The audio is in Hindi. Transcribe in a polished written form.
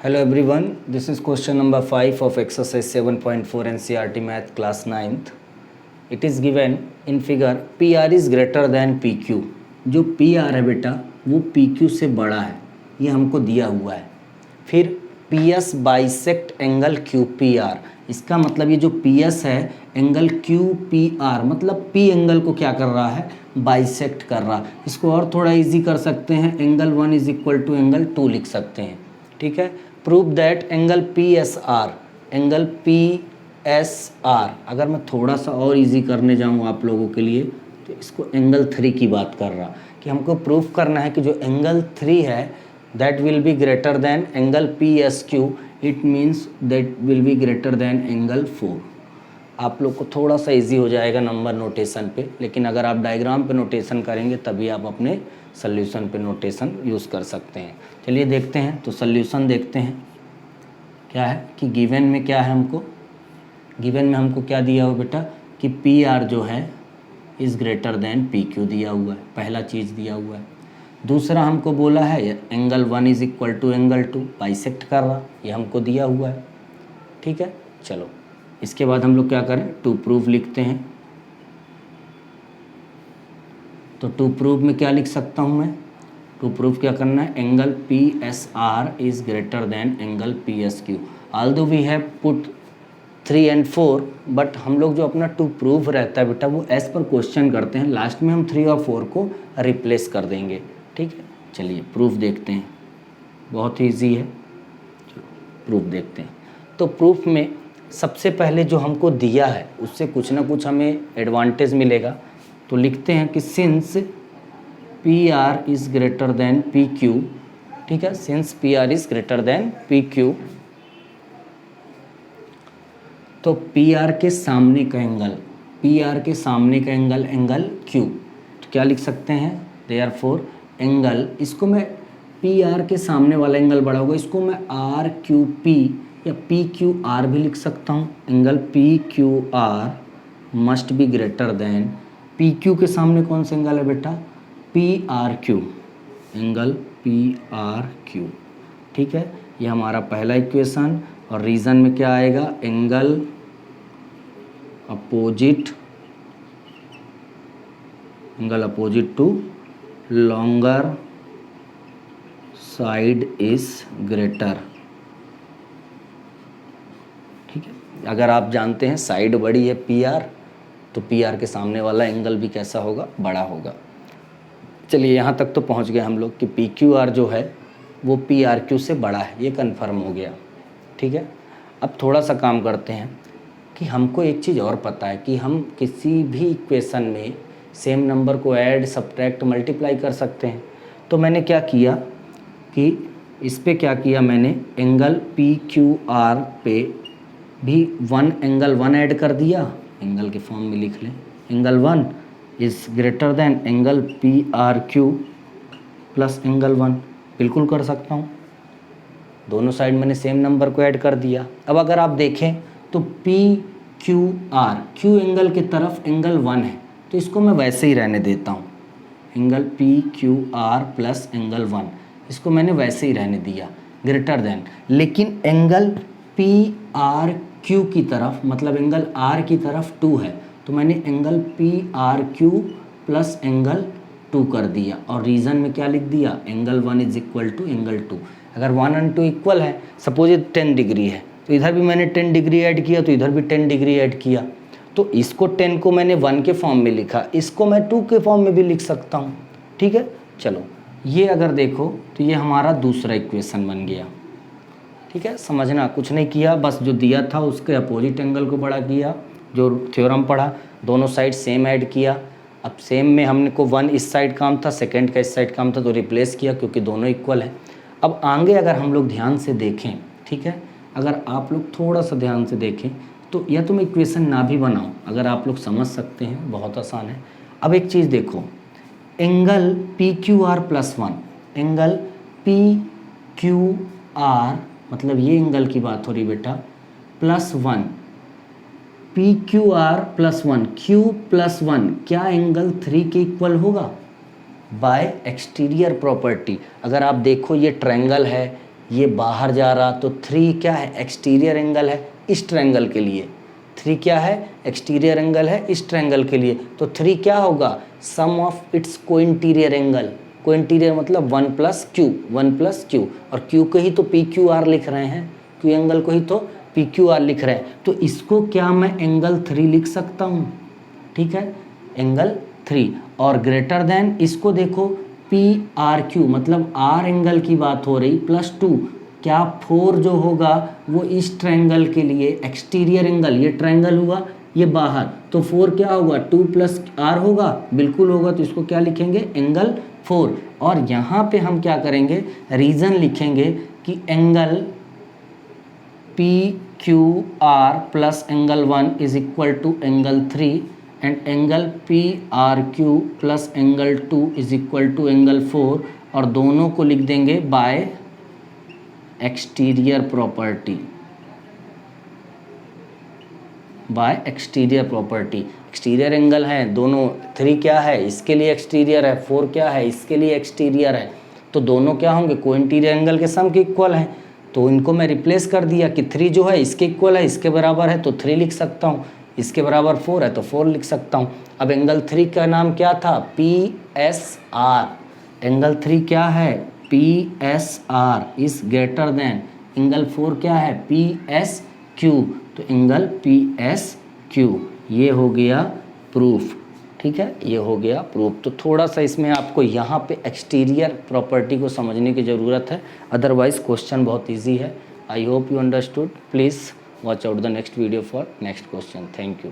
Hello everyone, this is question number 5 of exercise 7.4 NCERT Math class 9th. It is given in figure PR is greater than PQ. जो PR है बेटा वो PQ से बड़ा है, ये हमको दिया हुआ है. फिर PS बाइसेक्ट एंगल QPR. इसका मतलब ये जो PS है एंगल QPR मतलब P एंगल को क्या कर रहा है, बाइसेक्ट कर रहा है. इसको और थोड़ा इजी कर सकते हैं, angle 1 is equal to angle 2 लिख सकते हैं. ठीक है. Prove that angle PSR, angle PSR अगर मैं थोड़ा सा और इजी करने जाऊँ आप लोगों के लिए तो इसको एंगल 3 की बात कर रहा कि हमको प्रूव करना है कि जो एंगल 3 है that will be greater than angle PSQ. It means that will be greater than angle 4. आप लोग को थोड़ा सा इजी हो जाएगा नंबर नोटेशन पे, लेकिन अगर आप डायग्राम पे नोटेशन करेंगे तभी आप अपने सॉल्यूशन पे नोटेशन यूज़ कर सकते हैं. चलिए देखते हैं. तो सॉल्यूशन देखते हैं क्या है कि गिवन में क्या है. गिवन में हमको क्या दिया हुआ बेटा कि PR जो है इज़ ग्रेटर देन PQ दिया हुआ है, पहला चीज़ दिया हुआ है. दूसरा हमको बोला है angle 1 is equal to angle 2 bisect कर रहा, ये हमको दिया हुआ है. ठीक है. चलो इसके बाद हम लोग क्या करें, टू प्रूव लिखते हैं. तो टू प्रूव में क्या लिख सकता हूँ मैं, टू प्रूव क्या करना है, angle PSR is greater than angle PSQ. Although we have put 3 and 4 but हम लोग जो अपना टू प्रूव रहता है बेटा वो एज पर क्वेश्चन करते हैं, लास्ट में हम 3 और 4 को रिप्लेस कर देंगे. ठीक है. चलिए प्रूफ देखते हैं, बहुत ही ईजी है. प्रूफ देखते हैं. तो प्रूफ में सबसे पहले जो हमको दिया है उससे कुछ ना कुछ हमें एडवांटेज मिलेगा. तो लिखते हैं कि since PR is greater than PQ. ठीक है. Since PR is greater than PQ तो PR के सामने का एंगल Q. तो क्या लिख सकते हैं, देयरफॉर एंगल, इसको मैं PR के सामने वाला एंगल बड़ा होगा, इसको मैं RQP या PQR भी लिख सकता हूँ. Angle PQR must be greater than PQ के सामने कौन सा एंगल है बेटा, PRQ, एंगल PRQ. ठीक है. ये हमारा पहला इक्वेशन. और रीज़न में क्या आएगा, angle opposite to longer side is greater. ठीक है. अगर आप जानते हैं साइड बड़ी है PR तो PR के सामने वाला एंगल भी कैसा होगा, बड़ा होगा. चलिए यहाँ तक तो पहुँच गए हम लोग कि PQR जो है वो PRQ से बड़ा है, ये कन्फर्म हो गया. ठीक है. अब थोड़ा सा काम करते हैं कि हमको एक चीज़ और पता है कि हम किसी भी इक्वेशन में सेम नंबर को ऐड, सब्ट्रैक्ट, मल्टीप्लाई कर सकते हैं. तो मैंने क्या किया कि इस पे क्या किया, मैंने एंगल PQR पे भी एंगल 1 ऐड कर दिया, एंगल के फॉर्म में लिख लें, angle 1 is greater than angle PRQ plus angle 1. बिल्कुल कर सकता हूँ, दोनों साइड मैंने सेम नंबर को ऐड कर दिया. अब अगर आप देखें तो PQR Q एंगल की तरफ एंगल 1 है तो इसको मैं वैसे ही रहने देता हूँ, एंगल PQR प्लस एंगल 1 इसको मैंने वैसे ही रहने दिया, ग्रेटर देन. लेकिन एंगल PRQ की तरफ मतलब एंगल R की तरफ 2 है तो मैंने एंगल PRQ प्लस एंगल 2 कर दिया. और रीज़न में क्या लिख दिया, angle 1 is equal to angle 2. अगर 1 और 2 इक्वल है, सपोज 10 डिग्री है तो इधर भी मैंने 10 डिग्री ऐड किया तो इधर भी 10 डिग्री ऐड किया. तो इसको 10 को मैंने 1 के फॉर्म में लिखा, इसको मैं 2 के फॉर्म में भी लिख सकता हूँ. ठीक है. चलो ये अगर देखो तो ये हमारा दूसरा इक्वेशन बन गया. ठीक है. समझना, कुछ नहीं किया, बस जो दिया था उसके अपोजिट एंगल को बड़ा किया, जो थ्योरम पढ़ा, दोनों साइड सेम ऐड किया. अब सेम में हमने को 1 इस साइड काम था, सेकंड का इस साइड काम था तो रिप्लेस किया क्योंकि दोनों इक्वल है. अब आगे अगर हम लोग ध्यान से देखें, ठीक है, अगर आप लोग थोड़ा सा ध्यान से देखें तो या तो मैं इक्वेशन ना भी बनाऊं, अगर आप लोग समझ सकते हैं बहुत आसान है. अब एक चीज़ देखो, angle PQR plus 1, angle PQR मतलब ये एंगल की बात हो रही बेटा, plus 1, PQR plus 1, Q plus 1 क्या एंगल 3 के इक्वल होगा, बाय एक्सटीरियर प्रॉपर्टी. अगर आप देखो ये ट्रायंगल है, ये बाहर जा रहा, तो 3 क्या है, एक्सटीरियर एंगल है इस ट्रायंगल के लिए। 3 क्या है, एक्सटीरियर एंगल है इस ट्रायंगल के लिए। तो 3 क्या होगा, सम of its co-interior angle. Co-interior मतलब 1 + Q, 1 + Q, और Q को ही तो PQR लिख रहे हैं, Q एंगल को ही तो PQR लिख रहे हैं। तो इसको क्या मैं एंगल 3 लिख सकता हूँ, ठीक है, एंगल 3। और ग्रेटर देन इसको देखो PRQ, मतलब R एंगल की बात हो रही, +2, क्या 4 जो होगा वो इस ट्रायंगल के लिए एक्सटीरियर एंगल, ये ट्रायंगल हुआ, ये बाहर, तो 4 क्या होगा, 2 + R होगा, बिल्कुल होगा। तो इसको क्या लिखेंगे, एंगल 4। और यहाँ पे हम क्या करेंगे, रीज़न लिखेंगे कि angle PQR + angle 1 = angle 3 and angle PRQ + angle 2 = angle 4, और दोनों को लिख देंगे bye exterior property, bye exterior property. Exterior angle है दोनों, 3 क्या है, इसके लिए एक्सटीरियर है, 4 क्या है, इसके लिए एक्सटीरियर है, तो दोनों क्या होंगे, कोइंटीरियर एंगल के सम के इक्वल है। तो इनको मैं रिप्लेस कर दिया कि 3 जो है इसके इक्वल है, इसके बराबर है, तो 3 लिख सकता हूँ, इसके बराबर 4 है तो 4 लिख सकता हूँ। अब एंगल 3 का नाम क्या था, PSR। एंगल 3 क्या है, PSR is greater than angle 4 क्या है, PSQ, तो एंगल PSQ। ये हो गया प्रूफ, ठीक है, ये हो गया प्रूफ। तो थोड़ा सा इसमें आपको यहाँ पे एक्सटीरियर प्रॉपर्टी को समझने की ज़रूरत है, अदरवाइज क्वेश्चन बहुत इजी है। I hope you understood. Please watch out the next video for next question. Thank you.